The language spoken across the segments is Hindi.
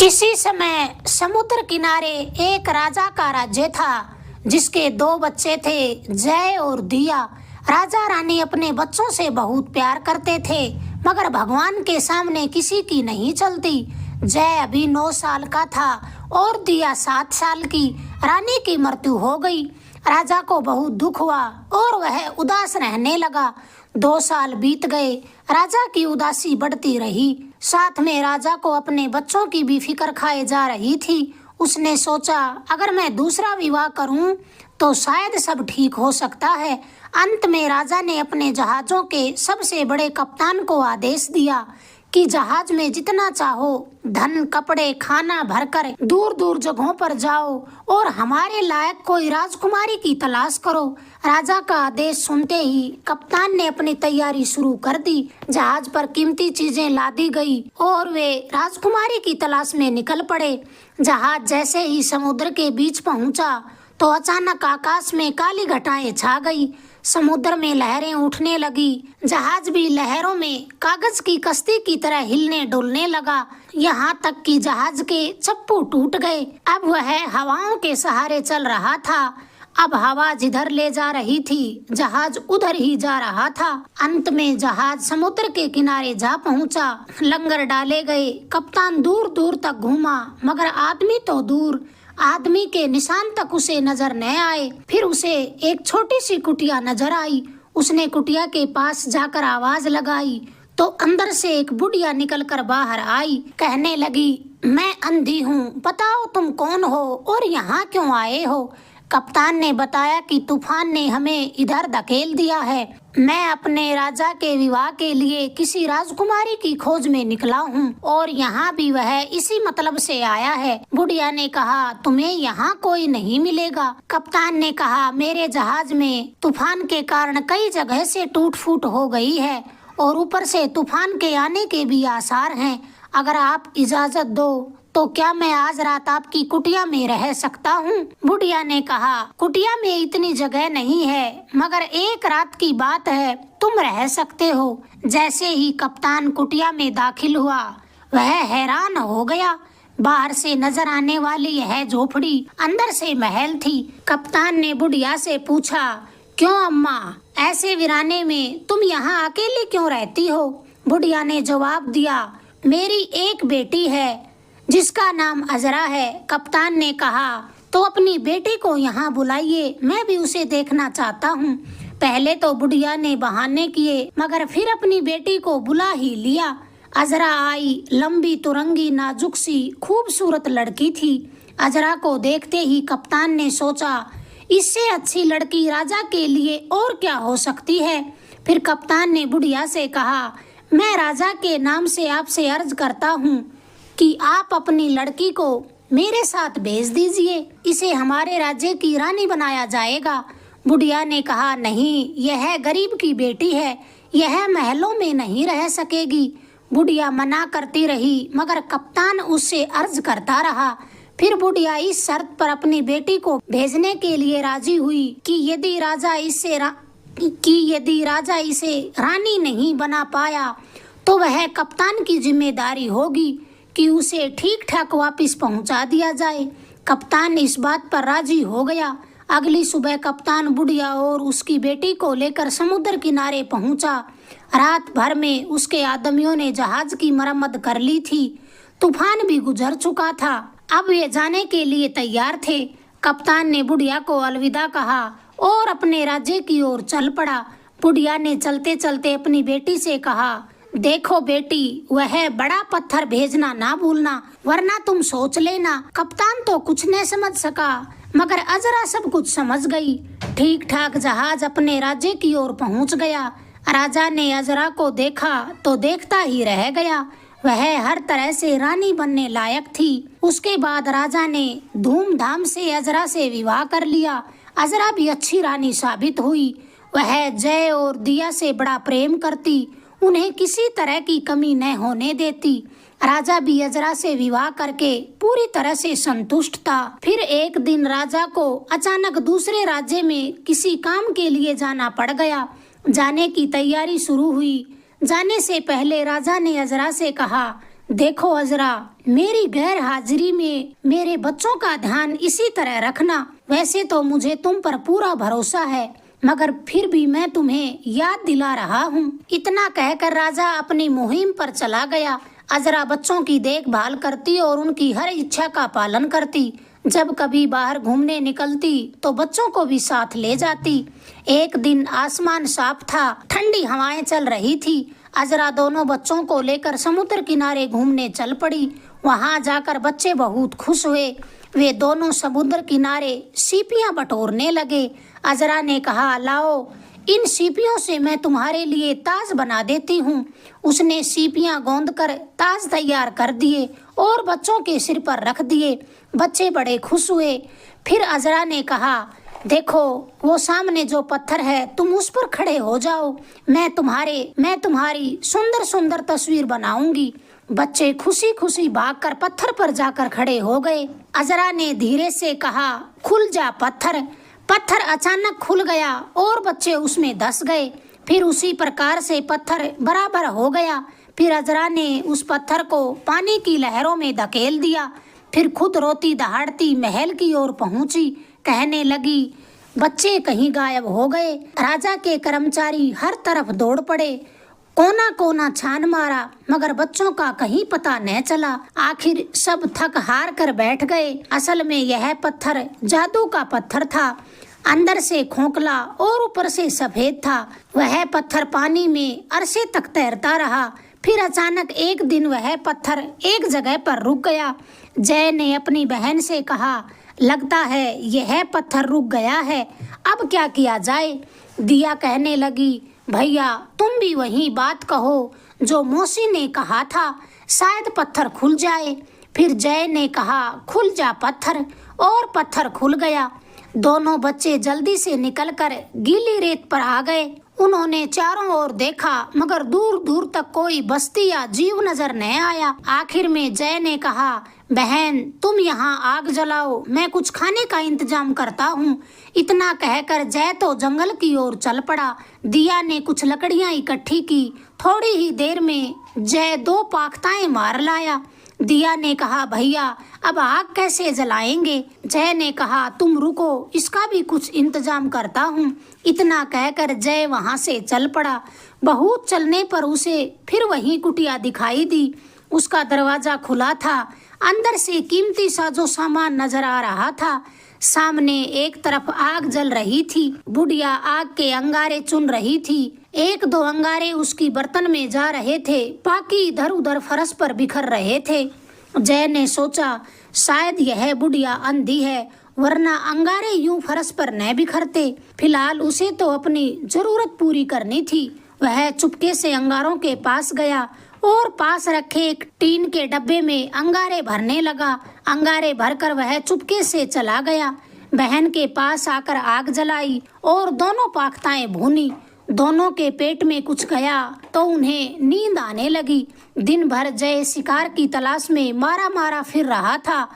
किसी समय समुद्र किनारे एक राजा का राज्य था जिसके दो बच्चे थे, जय और दिया। राजा रानी अपने बच्चों से बहुत प्यार करते थे, मगर भगवान के सामने किसी की नहीं चलती। जय अभी 9 साल का था और दिया 7 साल की। रानी की मृत्यु हो गई। राजा को बहुत दुख हुआ और वह उदास रहने लगा। 2 साल बीत गए। राजा की उदासी बढ़ती रही। साथ में राजा को अपने बच्चों की भी फिक्र खाए जा रही थी। उसने सोचा, अगर मैं दूसरा विवाह करूं तो शायद सब ठीक हो सकता है। अंत में राजा ने अपने जहाजों के सबसे बड़े कप्तान को आदेश दिया कि जहाज में जितना चाहो धन, कपड़े, खाना भरकर दूर दूर जगहों पर जाओ और हमारे लायक कोई राजकुमारी की तलाश करो। राजा का आदेश सुनते ही कप्तान ने अपनी तैयारी शुरू कर दी। जहाज पर कीमती चीजें लादी गई और वे राजकुमारी की तलाश में निकल पड़े। जहाज जैसे ही समुद्र के बीच पहुंचा तो अचानक आकाश में काली घटाएं छा गई। समुद्र में लहरें उठने लगी। जहाज भी लहरों में कागज की कश्ती की तरह हिलने डुलने लगा, यहाँ तक कि जहाज के चप्पू टूट गए। अब वह हवाओं के सहारे चल रहा था। अब हवा जिधर ले जा रही थी, जहाज उधर ही जा रहा था। अंत में जहाज समुद्र के किनारे जा पहुंचा। लंगर डाले गए। कप्तान दूर दूर तक घूमा, मगर आदमी तो दूर, आदमी के निशान तक उसे नजर न आए। फिर उसे एक छोटी सी कुटिया नजर आई। उसने कुटिया के पास जाकर आवाज लगाई तो अंदर से एक बुढ़िया निकलकर बाहर आई। कहने लगी, मैं अंधी हूँ, बताओ तुम कौन हो और यहाँ क्यों आए हो? कप्तान ने बताया कि तूफान ने हमें इधर धकेल दिया है। मैं अपने राजा के विवाह के लिए किसी राजकुमारी की खोज में निकला हूँ और यहाँ भी वह इसी मतलब से आया है। बुढ़िया ने कहा, तुम्हें यहाँ कोई नहीं मिलेगा। कप्तान ने कहा, मेरे जहाज में तूफान के कारण कई जगह से टूट फूट हो गई है और ऊपर से तूफान के आने के भी आसार हैं। अगर आप इजाजत दो तो क्या मैं आज रात आपकी कुटिया में रह सकता हूँ? बुढ़िया ने कहा, कुटिया में इतनी जगह नहीं है, मगर एक रात की बात है, तुम रह सकते हो। जैसे ही कप्तान कुटिया में दाखिल हुआ, वह हैरान हो गया। बाहर से नजर आने वाली यह झोपड़ी अंदर से महल थी। कप्तान ने बुढ़िया से पूछा, क्यों अम्मा, ऐसे वीराने में तुम यहाँ अकेले क्यों रहती हो? बुढ़िया ने जवाब दिया, मेरी एक बेटी है जिसका नाम अजरा है। कप्तान ने कहा, तो अपनी बेटी को यहाँ बुलाइए, मैं भी उसे देखना चाहता हूँ। पहले तो बुढ़िया ने बहाने किए, मगर फिर अपनी बेटी को बुला ही लिया। अजरा आई। लंबी तुरंगी नाजुक सी खूबसूरत लड़की थी। अजरा को देखते ही कप्तान ने सोचा, इससे अच्छी लड़की राजा के लिए और क्या हो सकती है। फिर कप्तान ने बुढ़िया से कहा, मैं राजा के नाम से आपसे अर्ज करता हूँ कि आप अपनी लड़की को मेरे साथ भेज दीजिए, इसे हमारे राज्य की रानी बनाया जाएगा। बुढ़िया ने कहा, नहीं, यह गरीब की बेटी है, यह महलों में नहीं रह सकेगी। बुढ़िया मना करती रही, मगर कप्तान उससे अर्ज करता रहा। फिर बुढ़िया इस शर्त पर अपनी बेटी को भेजने के लिए राजी हुई कि यदि राजा इसे रानी नहीं बना पाया तो वह कप्तान की जिम्मेदारी होगी कि उसे ठीक ठाक वापस पहुंचा दिया जाए। कप्तान इस बात पर राजी हो गया। अगली सुबह कप्तान बुढ़िया और उसकी बेटी को लेकर समुद्र किनारे पहुंचा। रात भर में उसके आदमियों ने जहाज की मरम्मत कर ली थी। तूफान भी गुजर चुका था। अब वे जाने के लिए तैयार थे। कप्तान ने बुढ़िया को अलविदा कहा और अपने राज्य की ओर चल पड़ा। बुढ़िया ने चलते चलते अपनी बेटी से कहा, देखो बेटी, वह बड़ा पत्थर भेजना ना भूलना, वरना तुम सोच लेना। कप्तान तो कुछ नहीं समझ सका, मगर अजरा सब कुछ समझ गई। ठीक ठाक जहाज अपने राज्य की ओर पहुंच गया। राजा ने अजरा को देखा तो देखता ही रह गया। वह हर तरह से रानी बनने लायक थी। उसके बाद राजा ने धूमधाम से अजरा से विवाह कर लिया। अजरा भी अच्छी रानी साबित हुई। वह जय और दिया से बड़ा प्रेम करती, उन्हें किसी तरह की कमी न होने देती। राजा भी अजरा से विवाह करके पूरी तरह से संतुष्ट था। फिर एक दिन राजा को अचानक दूसरे राज्य में किसी काम के लिए जाना पड़ गया। जाने की तैयारी शुरू हुई। जाने से पहले राजा ने अजरा से कहा, देखो अजरा, मेरी गैर हाजिरी में मेरे बच्चों का ध्यान इसी तरह रखना। वैसे तो मुझे तुम पर पूरा भरोसा है, मगर फिर भी मैं तुम्हें याद दिला रहा हूँ। इतना कहकर राजा अपनी मुहिम पर चला गया। अजरा बच्चों की देखभाल करती और उनकी हर इच्छा का पालन करती। जब कभी बाहर घूमने निकलती तो बच्चों को भी साथ ले जाती। एक दिन आसमान साफ था, ठंडी हवाएं चल रही थी। अजरा दोनों बच्चों को लेकर समुद्र किनारे घूमने चल पड़ी। वहां जाकर बच्चे बहुत खुश हुए। वे दोनों समुद्र किनारे सीपियां बटोरने लगे। अजरा ने कहा, लाओ, इन सीपियों से मैं तुम्हारे लिए ताज बना देती हूँ। उसने सीपियां गोंद कर ताज तैयार कर दिए और बच्चों के सिर पर रख दिए। बच्चे बड़े खुश हुए। फिर अजरा ने कहा, देखो वो सामने जो पत्थर है, तुम उस पर खड़े हो जाओ। मैं तुम्हारी सुंदर सुंदर तस्वीर बनाऊंगी। बच्चे खुशी खुशी भागकर पत्थर पर जाकर खड़े हो गए। अजरा ने धीरे से कहा, खुल जा पत्थर। पत्थर अचानक खुल गया और बच्चे उसमें धंस गए। फिर उसी प्रकार से पत्थर बराबर हो गया। फिर अजरा ने उस पत्थर को पानी की लहरों में धकेल दिया। फिर खुद रोती दहाड़ती महल की ओर पहुंची। कहने लगी, बच्चे कहीं गायब हो गए। राजा के कर्मचारी हर तरफ दौड़ पड़े, कोना कोना छान मारा, मगर बच्चों का कहीं पता न चला। आखिर सब थक हार कर बैठ गए। असल में यह पत्थर जादू का पत्थर था। अंदर से खोखला और ऊपर से सफेद था। वह पत्थर पानी में अरसे तक तैरता रहा। फिर अचानक एक दिन वह पत्थर एक जगह पर रुक गया। जय ने अपनी बहन से कहा, लगता है यह पत्थर रुक गया है, अब क्या किया जाए। दिया कहने लगी, भैया तुम भी वही बात कहो जो मौसी ने कहा था, शायद पत्थर खुल जाए। फिर जय ने कहा, खुल जा पत्थर, और पत्थर खुल गया। दोनों बच्चे जल्दी से निकलकर गीली रेत पर आ गए। उन्होंने चारों ओर देखा, मगर दूर दूर तक कोई बस्ती या जीव नजर न आया। आखिर में जय ने कहा, बहन तुम यहाँ आग जलाओ, मैं कुछ खाने का इंतजाम करता हूँ। इतना कहकर जय तो जंगल की ओर चल पड़ा। दिया ने कुछ लकड़ियाँ इकट्ठी की। थोड़ी ही देर में जय 2 पाख्ताएं मार लाया। दिया ने कहा, भैया अब आग कैसे जलाएंगे। जय ने कहा, तुम रुको, इसका भी कुछ इंतजाम करता हूँ। इतना कहकर जय वहाँ से चल पड़ा। बहुत चलने पर उसे फिर वही कुटिया दिखाई दी। उसका दरवाजा खुला था। अंदर से कीमती साजो सामान नजर आ रहा था। सामने एक तरफ आग जल रही थी। बुढ़िया आग के अंगारे चुन रही थी। 1-2 अंगारे उसकी बर्तन में जा रहे थे, बाकी इधर उधर फर्श पर बिखर रहे थे। जय ने सोचा, शायद यह बुढ़िया अंधी है, वरना अंगारे यूं फर्श पर न बिखरते। फिलहाल उसे तो अपनी जरूरत पूरी करनी थी। वह चुपके से अंगारों के पास गया और पास रखे एक टीन के डब्बे में अंगारे भरने लगा। अंगारे भरकर वह चुपके से चला गया। बहन के पास आकर आग जलाई और दोनों पाख्ताएं भूनी। दोनों के पेट में कुछ गया तो उन्हें नींद आने लगी। दिन भर जय शिकार की तलाश में मारा मारा फिर रहा था।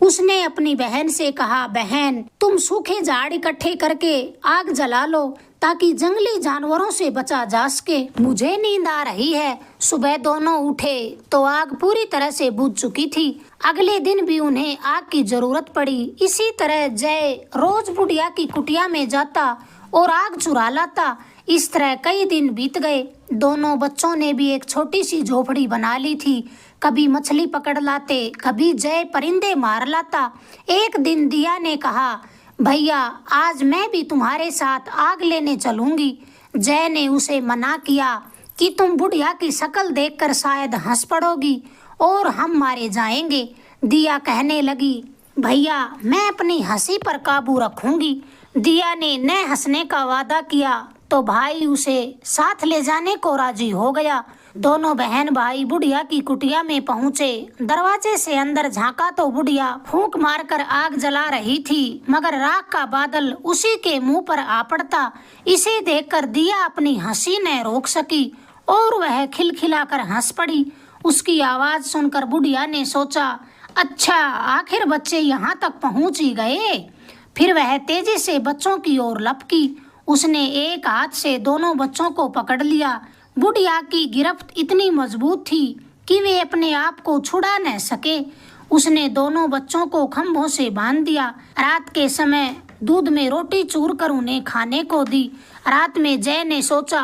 उसने अपनी बहन से कहा, बहन तुम सूखे झाड़ इकट्ठे करके आग जला लो ताकि जंगली जानवरों से बचा जा सके। मुझे नींद आ रही है। सुबह दोनों उठे तो आग पूरी तरह से बुझ चुकी थी। अगले दिन भी उन्हें आग की जरूरत पड़ी। इसी तरह जय रोज बुढ़िया की कुटिया में जाता और आग चुरा लाता। इस तरह कई दिन बीत गए। दोनों बच्चों ने भी एक छोटी सी झोपड़ी बना ली थी। कभी मछली पकड़ लाते, कभी जय परिंदे मार लाता। एक दिन दिया ने कहा, भैया आज मैं भी तुम्हारे साथ आग लेने चलूंगी। जय ने उसे मना किया कि तुम बुढ़िया की शक्ल देखकर शायद हंस पड़ोगी और हम मारे जाएंगे। दिया कहने लगी, भैया मैं अपनी हंसी पर काबू रखूंगी। दिया ने न हंसने का वादा किया तो भाई उसे साथ ले जाने को राजी हो गया। दोनों बहन भाई बुढ़िया की कुटिया में पहुँचे। दरवाजे से अंदर झांका तो बुढ़िया फूंक मारकर आग जला रही थी, मगर राख का बादल उसी के मुंह पर आ पड़ता। इसे देखकर दिया अपनी हंसी न रोक सकी और वह खिलखिलाकर हंस पड़ी। उसकी आवाज सुनकर बुढ़िया ने सोचा, अच्छा आखिर बच्चे यहाँ तक पहुँच ही गए। फिर वह तेजी से बच्चों की ओर लपकी। उसने एक हाथ से दोनों बच्चों को पकड़ लिया। बुढ़िया की गिरफ्त इतनी मजबूत थी कि वे अपने आप को छुड़ा न सके। उसने दोनों बच्चों को खंभों से बांध दिया। रात के समय दूध में रोटी चूर कर उन्हें खाने को दी। रात में जय ने सोचा,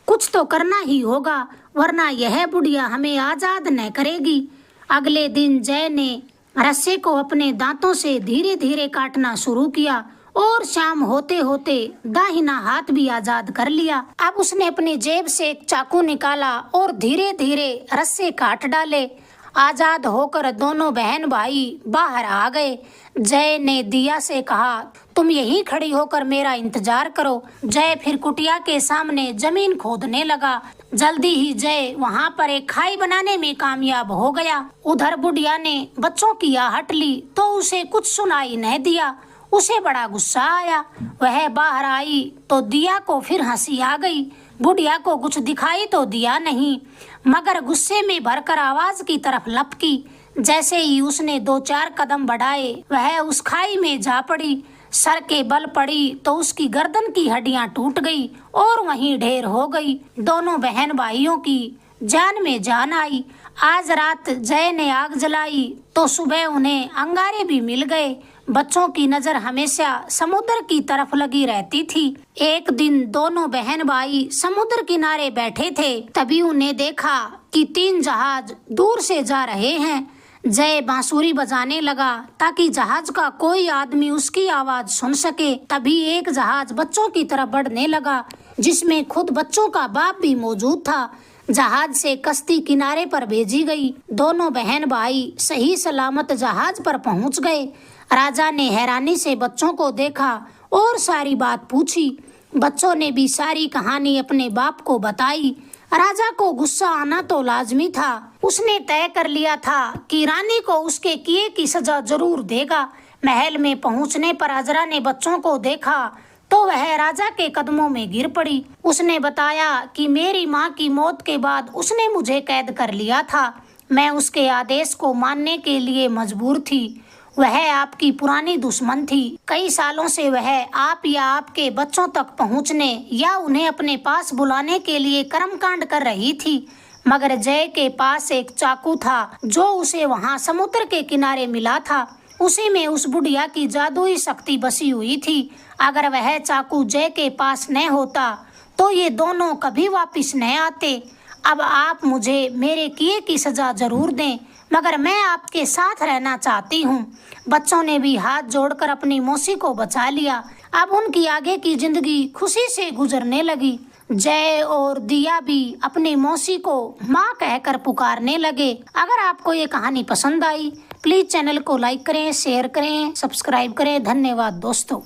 कुछ तो करना ही होगा, वरना यह बुढ़िया हमें आजाद न करेगी। अगले दिन जय ने रस्से को अपने दांतों से धीरे धीरे काटना शुरू किया और शाम होते होते दाहिना हाथ भी आजाद कर लिया। अब उसने अपनी जेब से एक चाकू निकाला और धीरे धीरे रस्से काट डाले। आजाद होकर दोनों बहन भाई बाहर आ गए। जय ने दिया से कहा, तुम यहीं खड़ी होकर मेरा इंतजार करो। जय फिर कुटिया के सामने जमीन खोदने लगा। जल्दी ही जय वहां पर एक खाई बनाने में कामयाब हो गया। उधर बुढ़िया ने बच्चों की आहट ली तो उसे कुछ सुनाई नहीं दिया। उसे बड़ा गुस्सा आया। वह बाहर आई तो दिया को फिर हंसी आ गई। बुढ़िया को कुछ दिखाई तो दिया नहीं, मगर गुस्से में भरकर आवाज की तरफ लपकी। जैसे ही उसने 2-4 कदम बढ़ाए वह उस खाई में जा पड़ी। सर के बल पड़ी तो उसकी गर्दन की हड्डियां टूट गई और वहीं ढेर हो गई। दोनों बहन भाइयों की जान में जान आई। आज रात जय ने आग जलाई तो सुबह उन्हें अंगारे भी मिल गए। बच्चों की नजर हमेशा समुद्र की तरफ लगी रहती थी। एक दिन दोनों बहन भाई समुद्र किनारे बैठे थे, तभी उन्हें देखा कि 3 जहाज दूर से जा रहे हैं। जय बांसुरी बजाने लगा ताकि जहाज का कोई आदमी उसकी आवाज सुन सके। तभी एक जहाज बच्चों की तरफ बढ़ने लगा, जिसमें खुद बच्चों का बाप भी मौजूद था। जहाज से कश्ती किनारे पर भेजी गई। दोनों बहन भाई सही सलामत जहाज पर पहुंच गए। राजा ने हैरानी से बच्चों को देखा और सारी बात पूछी। बच्चों ने भी सारी कहानी अपने बाप को बताई। राजा को गुस्सा आना तो लाजमी था। उसने तय कर लिया था कि रानी को उसके किए की सजा जरूर देगा। महल में पहुंचने पर अजरा ने बच्चों को देखा तो वह राजा के कदमों में गिर पड़ी। उसने बताया कि मेरी माँ की मौत के बाद उसने मुझे कैद कर लिया था। मैं उसके आदेश को मानने के लिए मजबूर थी। वह आपकी पुरानी दुश्मन थी। कई सालों से वह आप या आपके बच्चों तक पहुंचने या उन्हें अपने पास बुलाने के लिए कर्मकांड कर रही थी। मगर जय के पास एक चाकू था जो उसे वहां समुद्र के किनारे मिला था। उसी में उस बुढ़िया की जादुई शक्ति बसी हुई थी। अगर वह चाकू जय के पास न होता तो ये दोनों कभी वापिस न आते। अब आप मुझे मेरे किए की सजा जरूर दें, मगर मैं आपके साथ रहना चाहती हूँ। बच्चों ने भी हाथ जोड़कर अपनी मौसी को बचा लिया। अब उनकी आगे की जिंदगी खुशी से गुजरने लगी। जय और दिया भी अपनी मौसी को माँ कहकर पुकारने लगे। अगर आपको ये कहानी पसंद आई, प्लीज चैनल को लाइक करें, शेयर करें, सब्सक्राइब करें। धन्यवाद दोस्तों।